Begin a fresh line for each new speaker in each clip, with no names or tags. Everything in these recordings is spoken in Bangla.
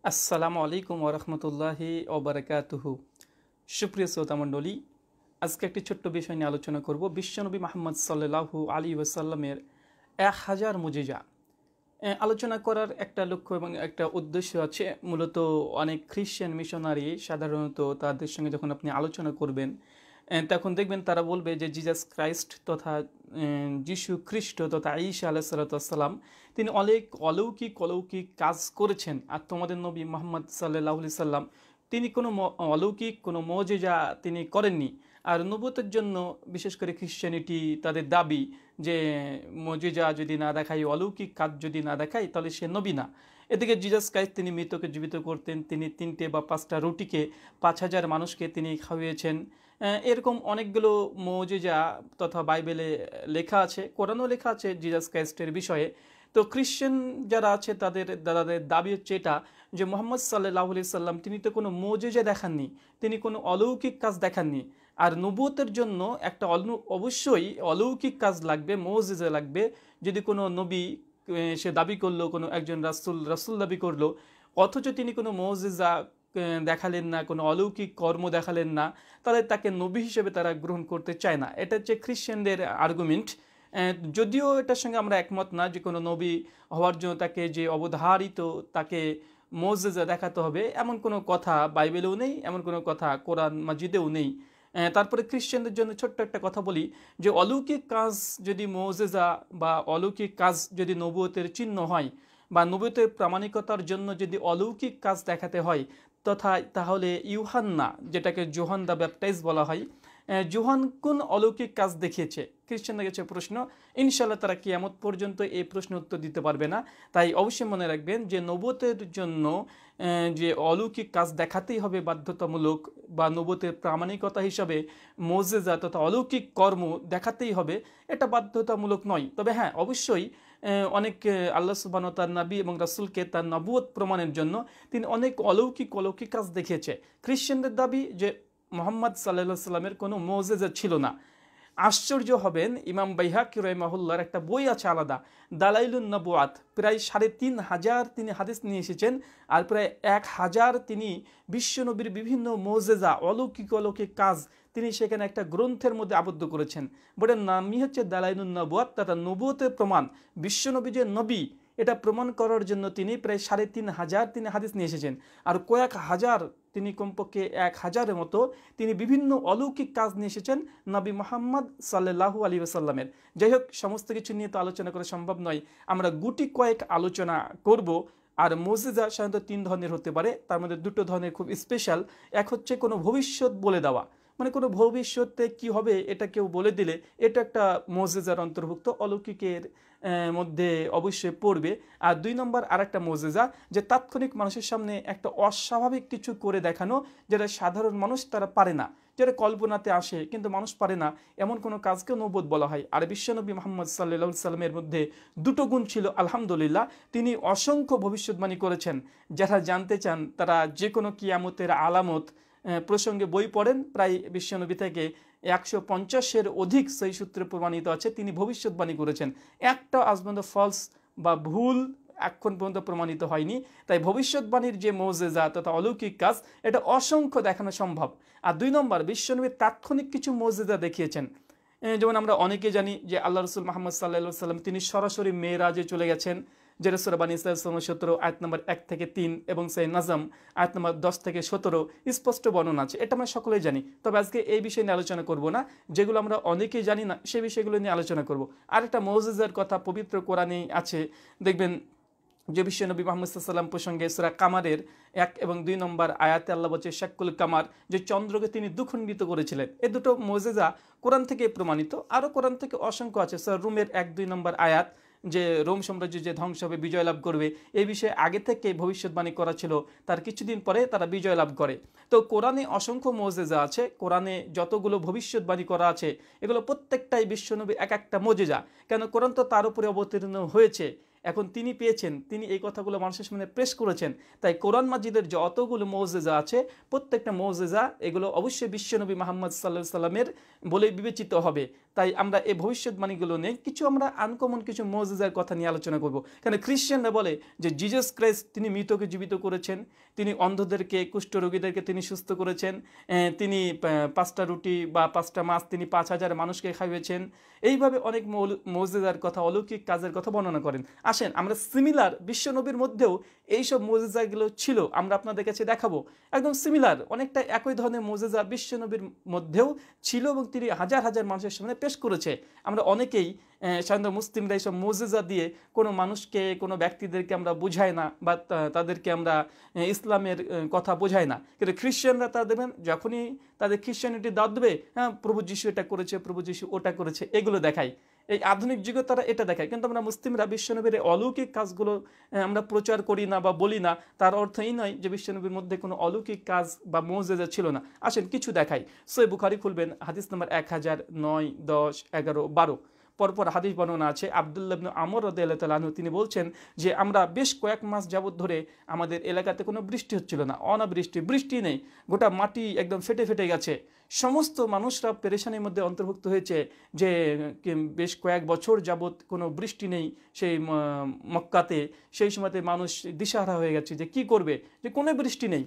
আসসালামু আলাইকুম ওরহমতুল্লাহি ওবরাকাতুহু। সুপ্রিয় শ্রোতা মণ্ডলী, আজকে একটি ছোট্ট বিষয় নিয়ে আলোচনা করব। বিশ্বনবী মুহাম্মদ সাল্লাল্লাহু আলাইহি ওয়াসাল্লামের 1000 মুজিজা। আলোচনা করার একটা লক্ষ্য এবং একটা উদ্দেশ্য আছে। মূলত অনেক খ্রিশ্চান মিশনারি সাধারণত তাদের সঙ্গে যখন আপনি আলোচনা করবেন, তখন দেখবেন তারা বলবে যে জিজাস ক্রাইস্ট তথা যিশু খ্রিস্ট তথা ঈসা আলাইহিস সালাম তিনি অনেক অলৌকিক কাজ করেছেন, আর তোমাদের নবী মুহাম্মদ সাল্লাল্লাহু আলাইহি সাল্লাম তিনি কোনো অলৌকিক কোনো মুজিজা তিনি করেননি। আর নবুয়তের জন্য বিশেষ করে খ্রিশ্চানিটি তাদের দাবি যে মুজিজা যদি না দেখায়, অলৌকিক কাজ যদি না দেখায়, তাহলে সে নবী না। এদিকে জিজাস ক্রাইস্ট তিনি মৃতকে জীবিত করতেন, তিনি 3টে বা 5টা রুটিকে 5000 মানুষকে তিনি খাওয়িয়েছেন। এরকম অনেকগুলো মুজিজা তথা বাইবেলে লেখা আছে, কোরআনও লেখা আছে জিজাস ক্রাইস্টের বিষয়ে। তো খ্রিশ্চান যারা আছে তাদের দাবি হচ্ছে এটা যে মুহাম্মদ সাল্লাল্লাহু আলাইহি সাল্লাম তিনি তো কোনো মুজিজা দেখাননি, তিনি কোনো অলৌকিক কাজ দেখাননি। আর নবুয়তের জন্য একটা অবশ্যই অলৌকিক কাজ লাগবে, মুজিজা লাগবে। যদি কোনো নবী সে দাবি করলো, কোনো একজন রাসূল দাবি করলো, অথচ তিনি কোনো মুজিজা দেখালেন না, কোনো অলৌকিক কর্ম দেখালেন না, তাহলে তাকে নবী হিসেবে তারা গ্রহণ করতে চায় না। এটা হচ্ছে খ্রিশ্চানদের আর্গুমেন্ট। যদিও এটার সঙ্গে আমরা একমত না যে কোনো নবী হওয়ার জন্য তাকে যে অবধারিত তাকে মুজিজা দেখাতে হবে, এমন কোনো কথা বাইবেলেও নেই, এমন কোনো কথা কোরআন মাজিদেও নেই। তারপরে খ্রিশ্চানদের জন্য ছোট্ট একটা কথা বলি যে অলৌকিক কাজ যদি মুজিজা বা অলৌকিক কাজ যদি নবুয়তের চিহ্ন হয় বা নবুয়তের প্রামাণিকতার জন্য যদি অলৌকিক কাজ দেখাতে হয়, তাহলে ইউহান্না, যেটাকে জোহান দ্য ব্যাপটাইজ বলা হয়, জোহান কোন অলৌকিক কাজ দেখিয়েছে? খ্রিশ্চানদের কাছে প্রশ্ন। ইনশাল্লাহ তারা কিয়ামত পর্যন্ত এই প্রশ্ন উত্তর দিতে পারবে না। তাই অবশ্যই মনে রাখবেন যে নবুয়তের জন্য যে অলৌকিক কাজ দেখাতেই হবে বাধ্যতামূলক, বা নবুয়তের প্রামাণিকতা হিসাবে মুজিজা তথা অলৌকিক কর্ম দেখাতেই হবে, এটা বাধ্যতামূলক নয়। তবে হ্যাঁ, অবশ্যই অনেক আল্লাহ সুবহানাহু ওয়া তাআলা নবী এবং রাসূলকে তার নবুয়ত প্রমাণের জন্য তিনি অনেক অলৌকিক কাজ দেখিয়েছে। খ্রিশ্চানদের দাবি যে মুহাম্মদ সাল্লাল্লাহু আলাইহি সাল্লামের কোনো মুজিজা ছিল না। আশ্চর্য হবেন, ইমাম বাইহাকি রাহিমাহুল্লাহর একটা বই আছে আলাদা, দালাইলুন নবুয়াত, প্রায় 3500 তিনি হাদিস নিয়ে এসেছেন, আর প্রায় 1000 তিনি বিশ্বনবীর বিভিন্ন মুজিজা অলৌকিক কাজ তিনি সেখানে একটা গ্রন্থের মধ্যে আবদ্ধ করেছেন। বইটার নামই হচ্ছে দালাইলুন নবুয়াত, তথা নবুয়তের প্রমাণ, বিশ্বনবী যে নবী এটা প্রমাণ করার জন্য তিনি প্রায় 3500 তিনি হাদিস নিয়ে এসেছেন। আর কয়েক হাজার, তিনি কমপক্ষে 1000-এর মতো তিনি বিভিন্ন অলৌকিক কাজ নিয়ে এসেছেন নবী মুহাম্মদ সাল্লাল্লাহু আলাইহি ওয়াসাল্লামের। যাই হোক, সমস্ত কিছু নিয়ে তো আলোচনা করা সম্ভব নয়, আমরা গুটি কয়েক আলোচনা করব। আর মুজিজা সাধারণত 3 ধরনের হতে পারে, তার মধ্যে 2টো ধরনের খুব স্পেশাল। এক হচ্ছে কোনো ভবিষ্যৎ বলে দেওয়া, মানে কোনো ভবিষ্যতে কি হবে এটা কেউ বলে দিলে, এটা একটা মুজিজার অন্তর্ভুক্ত, অলৌকিকের মধ্যে অবশ্যই পড়বে। আর 2 নম্বর আরেকটা মুজিজা, যে তাৎক্ষণিক মানুষের সামনে একটা অস্বাভাবিক কিছু করে দেখানো, যেটা সাধারণ মানুষ তারা পারে না, যেটা কল্পনাতে আসে কিন্তু মানুষ পারে না, এমন কোনো কাজকে নবুয়ত বলা হয়। আর বিশ্বনবী মুহাম্মদ সাল্লাল্লাহু আলাইহি সাল্লামের মধ্যে 2টো গুণ ছিল আলহামদুলিল্লাহ, তিনি অসংখ্য ভবিষ্যৎবাণী করেছেন। যারা জানতে চান তারা যে কোনো কিয়ামতের আলামত প্রসঙ্গে বই পড়েন, প্রায় বিশ্বনবী থেকে 150-এর অধিক সেই সূত্রে প্রমাণিত আছে তিনি ভবিষ্যৎবাণী করেছেন। একটা আজ পর্যন্ত ফলস বা ভুল এখন পর্যন্ত প্রমাণিত হয়নি। তাই ভবিষ্যৎবাণীর যে মুজিজা তথা অলৌকিক কাজ, এটা অসংখ্য দেখানো সম্ভব। আর 2 নম্বর, বিশ্বনবী তাৎক্ষণিক কিছু মুজিজা দেখিয়েছেন। যেমন আমরা অনেকে জানি যে আল্লাহ রাসূল মুহাম্মদ সাল্লাল্লাহু আলাইহি সাল্লাম তিনি সরাসরি মেরাজে চলে গেছেন, যেটা সূরা বানী ইসরাঈল 17 আয়াত নম্বর 1 থেকে 3 এবং সেই নাজম আয়াত নম্বর 10 থেকে 17 স্পষ্ট বর্ণনা আছে। এটা আমরা সকলেই জানি। তবে আজকে এই বিষয় নিয়ে আলোচনা করব না, যেগুলো আমরা অনেকেই জানি না সেই বিষয়গুলো নিয়ে আলোচনা করব। আরেকটা মুজিজার কথা পবিত্র কোরআনেই আছে, দেখবেন যে বিশ্বনবী মুহাম্মদ সাল্লাল্লাহু আলাইহি ওয়াসাল্লাম প্রসঙ্গে সূরা কামারের 1 এবং 2 নম্বর আয়াতে আল্লাহ বলছে শাক্কুল কামার, যে চন্দ্রকে তিনি দ্বিখণ্ডিত করেছিলেন। এই দুটো মুজিজা কোরআন থেকে প্রমাণিত, আরও কোরআন থেকে অসংখ্য আছে। সূরা রুমের 1-2 নম্বর আয়াত, যে রোম সাম্রাজ্য যে ধ্বংস হবে, বিজয় লাভ করবে, এই বিষয়ে আগে থেকে ভবিষ্যৎবাণী করা ছিল, তার কিছুদিন পরে তারা বিজয় লাভ করে। তো কোরআনে অসংখ্য মুজিজা আছে, কোরআনে যতগুলো ভবিষ্যৎবাণী করা আছে এগুলো প্রত্যেকটাই বিশ্বনবী এক একটা মুজিজা। কেন? কোরআন তো তার উপরে অবতীর্ণ হয়েছে। এখন তিনি পেয়েছেন, তিনি এই কথাগুলো মানুষের সামনে পেশ করেছেন। তাই কোরআন মাজিদের যতগুলো মৌজেজা আছে প্রত্যেকটা মৌজেজা এগুলো অবশ্যই বিশ্বনবী মুহাম্মদ সাল্লাল্লাহু আলাইহি সাল্লামের বলে বিবেচিত হবে। তাই আমরা এই ভবিষ্যৎবাণীগুলো নেই কিছু আমরা আনকমন কিছু মৌজেজার কথা নিয়ে আলোচনা করব। কারণ খ্রিস্টানরা বলে যে জিজাস ক্রাইস্ট তিনি মৃতকে জীবিত করেছেন, তিনি অন্ধদেরকে কুষ্ঠরোগীদেরকে তিনি সুস্থ করেছেন, তিনি 5টা রুটি বা 5টা মাছ তিনি 5,000 মানুষকে খাইয়েছেন। এইভাবে অনেক মৌজেজার কথা, অলৌকিক কাজের কথা বর্ণনা করেন। আসেন আমরা সিমিলার বিশ্বনবীর মধ্যেও এইসব মৌজেজাগুলো ছিল, আমরা আপনাদের কাছে দেখাবো। একদম সিমিলার অনেকটা একই ধরনের মৌজেজা বিশ্বনবীর মধ্যেও ছিল এবং তিনি হাজার হাজার মানুষের সামনে পেশ করেছে। আমরা অনেকেই সাধারণত মুসলিমরা এইসব মৌজেজা দিয়ে কোনো মানুষকে, কোনো ব্যক্তিদেরকে আমরা বুঝাই না বা তাদেরকে আমরা ইসলামের কথা বোঝাই না। কিন্তু খ্রিশ্চানরা তারা দেবেন যখনই তাদের খ্রিশ্চানিটি দাঁত দেবে, হ্যাঁ প্রভু যিশু এটা করেছে, প্রভু যিশু ওটা করেছে, এগুলো দেখায়। এই আধুনিক যুগে তারা এটা দেখায়। কিন্তু আমরা মুসলিমরা বিশ্বনবীর অলৌকিক কাজগুলো আমরা প্রচার করি না বা বলি না, তার অর্থ এই নয় যে বিশ্বনবীর মধ্যে কোনো অলৌকিক কাজ বা মুজিজা ছিল না। আসেন কিছু দেখাই। সহিহ বুখারী খুলবেন, হাদিস নম্বর 1009, 10, 11, 12 পরপর হাদিস বর্ণনা আছে। আব্দুল্লাহ ইবনে আমর রাদিয়াল্লাহু তাআলা আনহু তিনি বলছেন যে আমরা বেশ কয়েক মাস যাবত ধরে আমাদের এলাকাতে কোনো বৃষ্টি হচ্ছিল না, অনাবৃষ্টি, বৃষ্টি নেই, গোটা মাটি একদম ফেটে ফেটে গেছে। সমস্ত মানুষরা পেরেশানির মধ্যে অন্তর্ভুক্ত হয়েছে যে বেশ কয়েক বছর যাবত কোনো বৃষ্টি নেই সেই মক্কাতে। সেই সময়তে মানুষ দিশাহারা হয়ে গেছে যে কি করবে, যে কোনো বৃষ্টি নেই।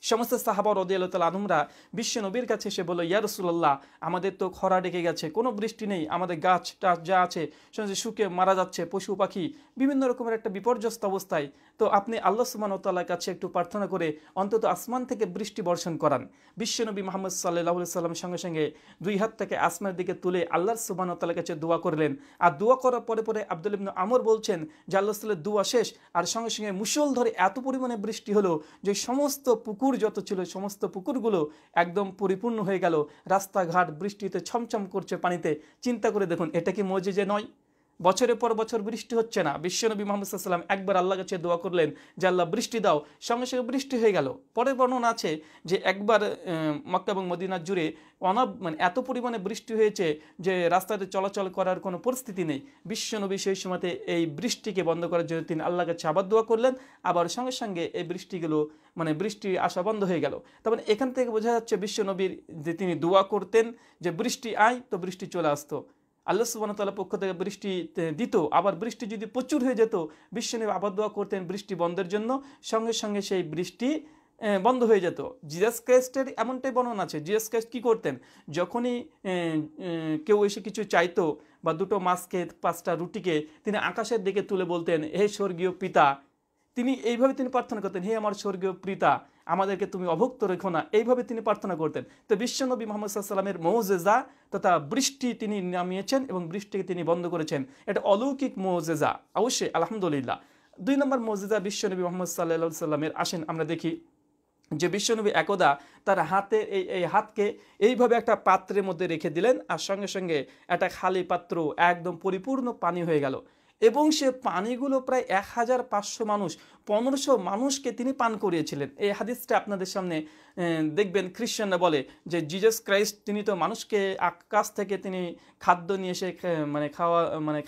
সমস্ত সাহাবা রাদিয়াল্লাহু তাআলা আনহুমরা বিশ্ব নবীর কাছে এসে বলল, ইয়া রাসূলুল্লাহ আমাদের তো খরা ডেকে গেছে, কোনো বৃষ্টি নেই, আমাদের গাছ টাছ যা আছে সে শুকিয়ে মারা যাচ্ছে, পশু পাখি বিভিন্ন রকমের একটা বিপর্যস্ত অবস্থায়। তো আপনি আল্লাহ সুবহানাহু ওয়া তাআলার কাছে একটু প্রার্থনা করে অন্তত আসমান থেকে বৃষ্টি বর্ষণ করান। বিশ্বনবী মুহাম্মদ সাল্লাল্লাহু আলাইহি সাল্লাম সঙ্গে সঙ্গে দুই হাত থেকে আসমানের দিকে তুলে আল্লাহ সুবহানাহু ওয়া তাআলার কাছে দোয়া করলেন। আর দোয়া করার পরে পরে আব্দুল্লাহ ইবনে আমর বলছেন যে আল্লাহ রাসূলের দোয়া শেষ আর সঙ্গে সঙ্গে মুষলধারে এত পরিমাণে বৃষ্টি হলো যে সমস্ত পুকুর যত ছিল সমস্ত পুকুরগুলো একদম পরিপূর্ণ হয়ে গেল। রাস্তাঘাট বৃষ্টিতে ছমছম করছে পানিতে। চিন্তা করে দেখুন, এটা কি মুজিজা নয়? বছরের পর বছর বৃষ্টি হচ্ছে না, বিশ্বনবী মুহাম্মদ সাল্লাল্লাহু আলাইহি ওয়াসাল্লাম একবার আল্লাহর কাছে দোয়া করলেন যে আল্লাহ বৃষ্টি দাও, সঙ্গে সঙ্গে বৃষ্টি হয়ে গেল। পরে বর্ণনা আছে যে একবার মক্কা এবং মদিনা জুড়ে মানে এত পরিমাণে বৃষ্টি হয়েছে যে রাস্তাতে চলাচল করার কোনো পরিস্থিতি নেই। বিশ্বনবী সেই সময়তে এই বৃষ্টিকে বন্ধ করার জন্য তিনি আল্লাহর কাছে আবার দোয়া করলেন, আবার সঙ্গে সঙ্গে এই বৃষ্টিগুলো মানে বৃষ্টি আসা বন্ধ হয়ে গেল। তারপরে এখান থেকে বোঝা যাচ্ছে বিশ্বনবীর যে তিনি দোয়া করতেন যে বৃষ্টি আয়, তো বৃষ্টি চলে আসতো। আল্লাহ সুবহানাহু ওয়া তাআলার পক্ষ থেকে বৃষ্টি দিত। আবার বৃষ্টি যদি প্রচুর হয়ে যেত, বিশ্বনবী আবার দোয়া করতেন বৃষ্টি বন্ধের জন্য, সঙ্গে সঙ্গে সেই বৃষ্টি বন্ধ হয়ে যেত। জিসাস ক্রাইস্টের এমনটাই বর্ণনা আছে। জিসাস ক্রাইস্ট কী করতেন, যখনই কেউ এসে কিছু চাইতো বা দুটো মাছকে 5টা রুটিকে তিনি আকাশের দিকে তুলে বলতেন, হে স্বর্গীয় পিতা। তিনি এইভাবে তিনি প্রার্থনা করতেন, হে আমার স্বর্গীয় পিতা আমাদেরকে তুমি অভুক্ত রেখো না, এইভাবে তিনি প্রার্থনা করতেন। তো বিশ্বনবী মুহাম্মদ সাল্লাল্লাহু আলাইহি ওয়াসাল্লামের মুজিজা তথা বৃষ্টি তিনি নামিয়েছেন এবং বৃষ্টিকে তিনি বন্ধ করেছেন। এটা অলৌকিক মুজিজা অবশ্যই, আলহামদুলিল্লাহ। 2 নম্বর মুজিজা বিশ্বনবী মুহাম্মদ সাল্লাল্লাহু আলাইহি ওয়াসাল্লামের। আসেন আমরা দেখি যে বিশ্বনবী একদা তার হাতে এই হাতকে এইভাবে একটা পাত্রের মধ্যে রেখে দিলেন আর সঙ্গে সঙ্গে একটা খালি পাত্র একদম পরিপূর্ণ পানি হয়ে গেল এবং সে পানিগুলো প্রায় 1500 মানুষ, 1500 মানুষকে তিনি পান করিয়েছিলেন। এই হাদিসটা আপনাদের সামনে দেখবেন খ্রিস্টানরা বলে যে জিসাস ক্রাইস্ট তিনি তো মানুষকে আকাশ থেকে তিনি খাদ্য নিয়ে এসে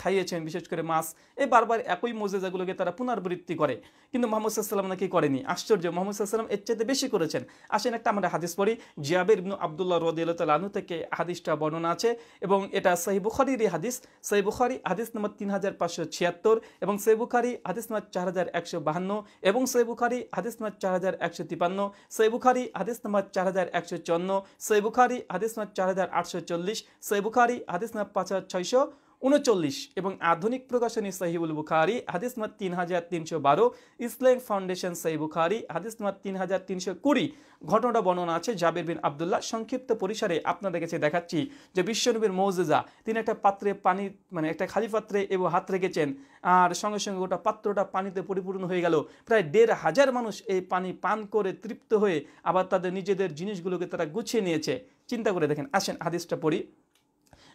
খাইয়েছেন, বিশেষ করে মাছ। এই বারবার একই মুজিজাগুলোকে তারা পুনরাবৃত্তি করে, কিন্তু মুহাম্মদ সাল্লাল্লাহু আলাইহি ওয়াসাল্লাম নাকি করেনি। আশ্চর্য, মুহাম্মদ সাল্লাল্লাহু আলাইহি ওয়াসাল্লাম এর চাইতে বেশি করেছেন। আসেন একটা আমরা হাদিস পড়ি। জাবের ইবনে আব্দুল্লাহ রাদিয়াল্লাহু তাআলা আনহু থেকে হাদিসটা বর্ণনা আছে এবং এটা সহিহ বুখারীর হাদিস। সহিহ বুখারী হাদিস নম্বর 3576 এবং সহিহ বুখারী হাদিস নম্বর 4152 এবং সহিহ বুখারী হাদিস নম্বর 4153, সহিহ বুখারী হাদিস নম্বর 4154, সহিহ বুখারী হাদিস নম্বর 4840, সহিহ বুখারী হাদিস নম্বর 5639 এবং আধুনিক প্রকাশনী সহিহুল বুখারী হাদিস নম্বর 3312, ইসলামিক ফাউন্ডেশন সহিহ বুখারী হাদিস নম্বর 3320। ঘটনাটা বর্ণনা আছে জাবের বিন আব্দুল্লাহ। সংক্ষিপ্ত পরিসরে আপনাদের কাছে দেখাচ্ছি যে বিশ্বনবীর মুজিজা, তিনি একটা পাত্রে পানি মানে একটা খালি পাত্রে এবং হাত রেখেছেন আর সঙ্গে সঙ্গে গোটা পাত্রটা পানিতে পরিপূর্ণ হয়ে গেল। প্রায় 1500 মানুষ এই পানি পান করে তৃপ্ত হয়ে আবার তাদের নিজেদের জিনিসগুলোকে তারা গুছিয়ে নিয়েছে। চিন্তা করে দেখেন। আসেন হাদিসটা পড়ি।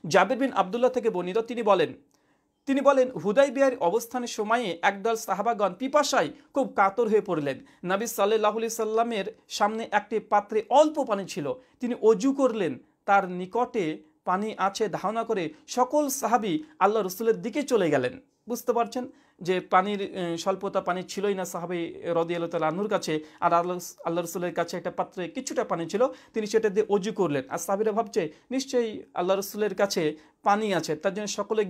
জাবের বিন আব্দুল্লাহ থেকে বর্ণিত, তিনি বলেন হুদাইবিয়ার অবস্থানের সময়ে একদল সাহাবাগণ পিপাসায় খুব কাতর হয়ে পড়লেন। নবী সাল্লাল্লাহু আলাইহি সাল্লামের সামনে একটি পাত্রে অল্প পানি ছিল, তিনি অজু করলেন, তার নিকটে পানি আছে ধারণা করে সকল সাহাবী আল্লাহ রসুলের দিকে চলে গেলেন। বুঝতে পারছেন, যে পানির স্বল্পতা, পানি ছিলই না সাহাবী রাদিয়াল্লাহু তাআলা আনহুর কাছে, আর আল্লাহ রসুলের কাছে একটা পাত্রে কিছুটা পানি ছিল, তিনি সেটা দিয়ে অজু করলেন। আর সাহাবীরা ভাবছে নিশ্চয়ই আল্লাহ রসুলের কাছে পানি আছে, তার জন্য সকলে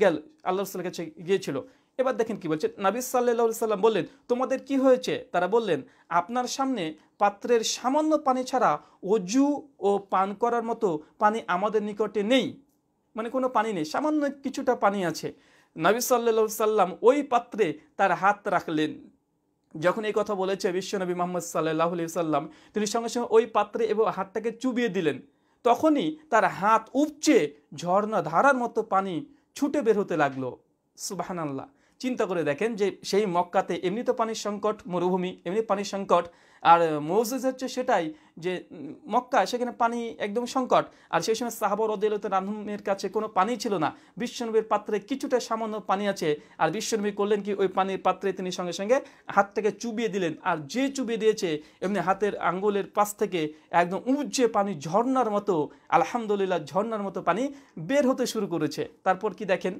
আল্লাহ রসুলের কাছে গিয়েছিল। এবার দেখেন কি বলছে, নবী সাল্লাল্লাহু আলাইহি সাল্লাম বললেন, তোমাদের কি হয়েছে? তারা বললেন, আপনার সামনে পাত্রের সামান্য পানি ছাড়া অজু ও পান করার মতো পানি আমাদের নিকটে নেই। মানে কোনো পানি নেই, সামান্য কিছুটা পানি আছে। নবী সাল্লাল্লাহু আলাইহি সাল্লাম ওই পাত্রে তার হাত রাখলেন। যখন এই কথা বলেছে বিশ্বনবী মুহাম্মদ সাল্লাল্লাহু আলাইহি সাল্লাম, তিনি সঙ্গে সঙ্গে ওই পাত্রে এবং হাতটাকে চুবিয়ে দিলেন। তখনই তার হাত উপচে ঝর্ণা ধারার মতো পানি ছুটে বের হতে লাগলো। সুবহানাল্লাহ। চিন্তা করে দেখেন যে সেই মক্কাতে এমনি তো পানির সংকট, মরুভূমি, এমনি পানির সংকট, আর মৌজিজা হচ্ছে সেটাই যে মক্কা, সেখানে পানি একদম সংকট। আর সেই সময় সাহাবা রাদিয়াল্লাহু তাআলা আনহুমের কাছে কোনো পানি ছিল না, বিশ্বনবীর পাত্রে কিছুটা সামান্য পানি আছে। আর বিশ্বনবী করলেন কি, ওই পানির পাত্রে তিনি সঙ্গে সঙ্গে হাতটাকে চুবিয়ে দিলেন। আর যে চুবিয়ে দিয়েছে, এমনি হাতের আঙ্গুলের পাশ থেকে একদম উপচে পানি ঝর্ণার মতো, আলহামদুলিল্লাহ, ঝর্ণার মতো পানি বের হতে শুরু করেছে। তারপর কি দেখেন,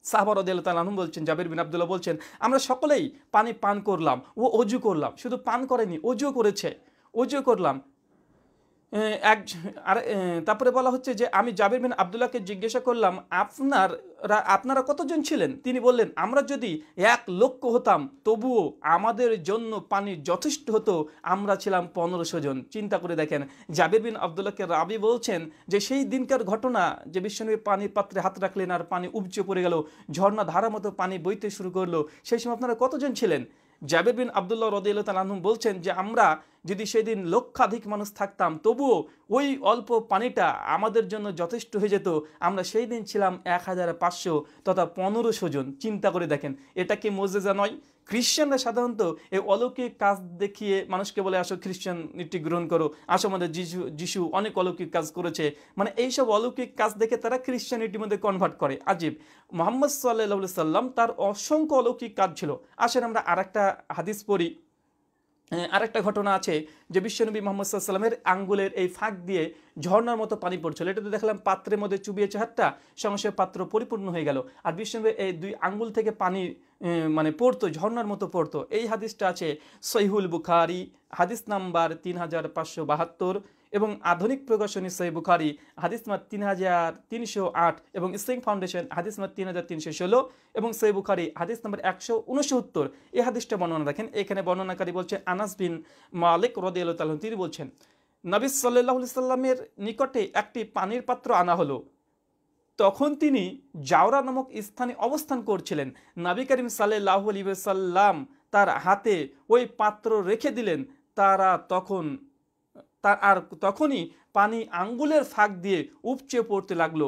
সাহাবা রাদিয়াল্লাহু তাআলা আনহু বলছেন, জাবির বিন আব্দুল্লাহ বলছেন, আমরা সকলেই পানি পান করলাম ও অজু করলাম। শুধু পান করেনি, অজুও করেছে, অজু করলাম। তারপরে বলা হচ্ছে যে আমি জাবির বিন আব্দুল্লাহকে জিজ্ঞাসা করলাম, আপনারা কতজন ছিলেন? তিনি বললেন, আমরা যদি 1,00,000 হতাম তবুও আমাদের জন্য পানি যথেষ্ট হতো, আমরা ছিলাম 1500 জন। চিন্তা করে দেখেন, জাবির বিন আব্দুল্লাহকে রাবি বলছেন যে সেই দিনকার ঘটনা, যে বিশ্বনবী পানির পাত্রে হাত রাখলেন আর পানি উপচে পড়ে গেল, ঝর্ণা ধারার মতো পানি বইতে শুরু করলো, সেই সময় আপনারা কতজন ছিলেন? জাবির বিন আব্দুল্লাহ রাদিয়াল্লাহু তাআলা আনহু বলছেন যে আমরা যদি সেদিন লক্ষাধিক মানুষ থাকতাম তবুও ওই অল্প পানিটা আমাদের জন্য যথেষ্ট হয়ে যেত। আমরা সেই দিন ছিলাম 1500 তথা 1500 জন। চিন্তা করে দেখেন, এটা কি মুজিজা নয়? খ্রিস্টানরা সাধারণত এই অলৌকিক কাজ দেখিয়ে মানুষকে বলে, আসো খ্রিস্টানিটি গ্রহণ করো, আসো আমাদের যিশু অনেক অলৌকিক কাজ করেছে। মানে এইসব অলৌকিক কাজ দেখে তারা খ্রিস্টানিটির মধ্যে কনভার্ট করে। আজীব। মুহাম্মদ সাল্লাল্লাহু আলাইহি সাল্লাম তার অসংখ্য অলৌকিক কাজ ছিল। আসেন আমরা আরেকটা হাদিস পড়ি। আরেকটা ঘটনা আছে যে বিশ্বনবী মুহাম্মদ সাল্লাল্লাহু আলাইহি ওয়াসাল্লামের আঙ্গুলের এই ফাঁক দিয়ে ঝর্ণার মতো পানি পড়ছিল। এটা তো দেখলাম পাত্রের মধ্যে চুবিয়েছে হাতটা, সঙ্গে সঙ্গে পাত্র পরিপূর্ণ হয়ে গেল। আর বিশ্বনবী এই 2 আঙ্গুল থেকে পানি মানে পড়তো, ঝর্ণার মতো পড়তো। এই হাদিসটা আছে সহিহুল বুখারী, হাদিস নাম্বার 3572, এবং আধুনিক প্রকাশনী সহিহ বুখারী হাদিস নাম্বার 3308, এবং ইসলামিক ফাউন্ডেশন হাদিস নাম্বার 3316, এবং সহিহ বুখারী হাদিস নাম্বার 169। এই হাদিসটা বর্ণনা দেখেন। এখানে বর্ণনাকারী বলছে আনাস বিন মালিক রাদিয়াল্লাহু তাআলা, তিনি বলছেন, নবী সাল্লাল্লাহু আলাইহি সাল্লামের নিকটে একটি পানির পাত্র আনা হলো। তখন তিনি জাওরা নামক স্থানে অবস্থান করছিলেন। নবী করিম সাল্লাল্লাহু আলাইহি ওয়াসাল্লাম তার হাতে ওই পাত্র রেখে দিলেন। তখনই পানি আঙ্গুলের ফাঁক দিয়ে উপচে পড়তে লাগলো।